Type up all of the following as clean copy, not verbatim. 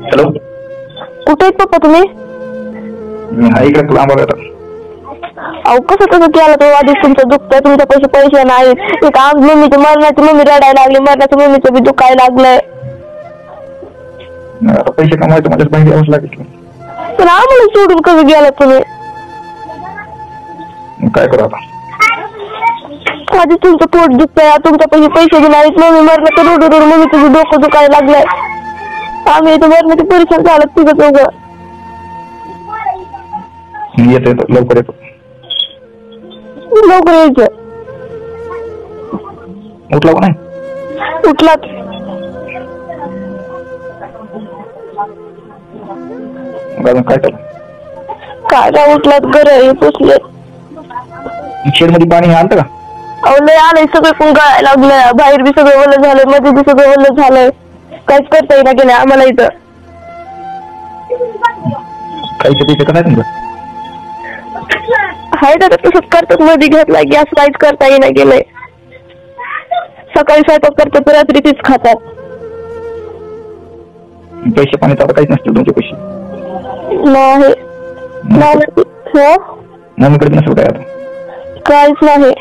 Hello, कुठे आहेत पप्पा तुम्ही? मी हा इकडे लांब येतात. अहो कसं कसं केलं तो आधीच तुमचं दुखतंय, तुमच्या पैसे नाही. एक आज मम्मीची मरणाची मम्मी रडायला लागली, मरणाच्या मम्मीचं बी दुखायला लागलंय. आता पैसे कमवायचे माझ्याच बहिणी यावंच लागेल. पण आम्हाला सोडून कसं गेला तुम्ही? काय करू आता? आधी तुमचं पोट दुखतंय, तुमच्या पैसे बी नाहीत. मम्मी मरणाचं रोड मम्मी तुझं डोकं दुखायला लागलंय. आम्ही इथं मरणाची परीक्षा झालं तिघं चौघं. येतो येतो, लवकर येतो. लवकर यायचं. उठला का नाही? उठलात. अजून काय केलं? काय नाही उठलात, घर हे पुसले. शेड मध्ये पाणी आणतं का? अहो लय आलंय, सगळं पण गळायला लागलंय. बाहेर बी सगळं ओलं झालंय, मध्ये बी सगळं ओलं झालंय. काहीच करता येईना गेलं आम्हाला इथं. खायचं पियचं का नाही तुमचं? हाय दादा, तसंच करतात. मध्ये घेतला गॅस, काहीच करता येईना गेलंय. सकाळी स्वयंपाक करतात, रात्री तीच खातात. पैसे पाणी आता काहीच नसतील तुमचे पैसे? नाही मम्मीकडे नसेल काय आता? काहीच नाही.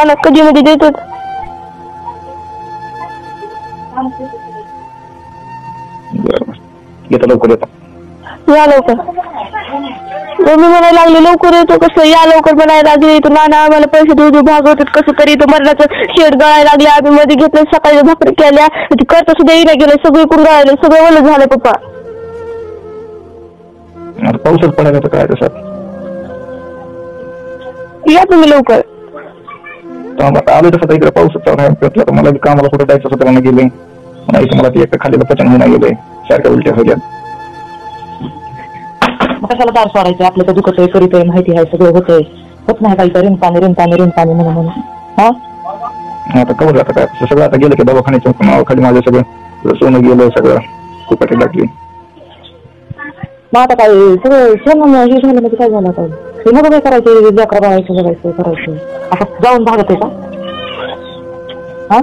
ना कधी मध्ये देतात. बरोबर, येतो लवकर येतो. या लवकर. मम्मी म्हणायला लागली लवकर येतो, कसं या लवकर म्हणायला लागली. तर नाना आम्हाला पैसे देऊ भागवतात कसं तरी. तर मरणाचं शेड गळायला लागले. आम्ही मध्ये घेतलं, सकाळी भाकरी केल्या, ती करता सुद्धा येईना गेलं. सगळं इकडून गळायला, सगळं ओलं झालं पप्पा. पाऊसच पडायला तर काय तसं. या तुम्ही लवकर. आलो तसं इकडे पाऊसच चालू आहे. मला कामाला कुठे जायचं होतं, मला गेले. मला ते एकटं खाल्लेलं पचन होऊन गेलंय. सारख्या उलट्या होत्या. कशाला दार सोडायचं? आपलं तर दुखतोय, करीतोय, माहिती आहे, सगळं होतंय. होत नाही काही तर ऋण पाणी म्हणून. हा आता कवर आता काय सगळं आता गेलं की दवाखान्याच्या नावाखाली माझं सगळं सोनं गेलं, सगळं कुपाटी लागली. मग आता काय सगळं सोनं हे झालं म्हणजे काय झालं आता? हे नको काय करायचं? लेकरं बघायचं करायचं. आता जाऊन भागत आहे का? हा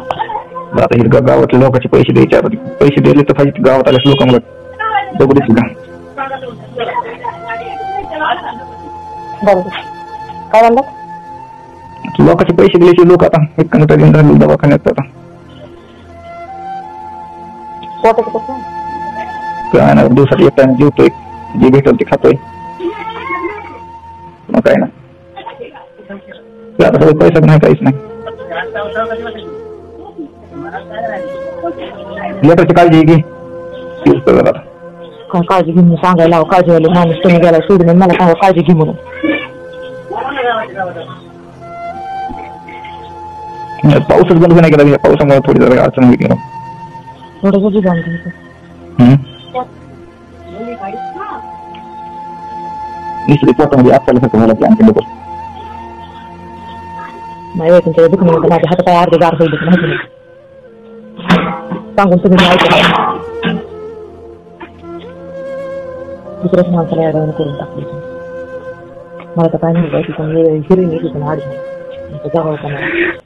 आता हे गावातल्या लोकांचे पैसे द्यायचे. आता पैसे दिले तर पाहिजे. गावात आल्यास लोक मला बघू देतील का? बरोबर. काय म्हणतात? लोकांचे पैसे दिल्याचे लोक आता एक कंटाळून येऊन राहिले दवाखान्यात. आता काय ना, दिवसात एक टाइम जेवतोय, जे भेटल ते खातोय. मग काय ना, आता सगळं पैसा नाही, काहीच नाही. लेकराची काळजी घे. काय काळजी घेऊन सांगायला काळजी वाले माणूस तुम्ही गेला सोडून मला सांगा काळजी घे म्हणून. पाऊसच बंद नाही केला. पावसामुळे थोडी जरा अडचण होईल. थोडं कधी जाणं निश्चित पोटामध्ये आपल्याला मला आणखी लवकर नाही. तुमच्या दुखणं माझ्या हात पाय अर्धे गार होईल माहिती नाही. सांगून तुम्ही ऐकलं दुसऱ्याच माणसाला अडवण करून टाकली. मला तर काय नाही हिरोईन पण आड जावं का नाही.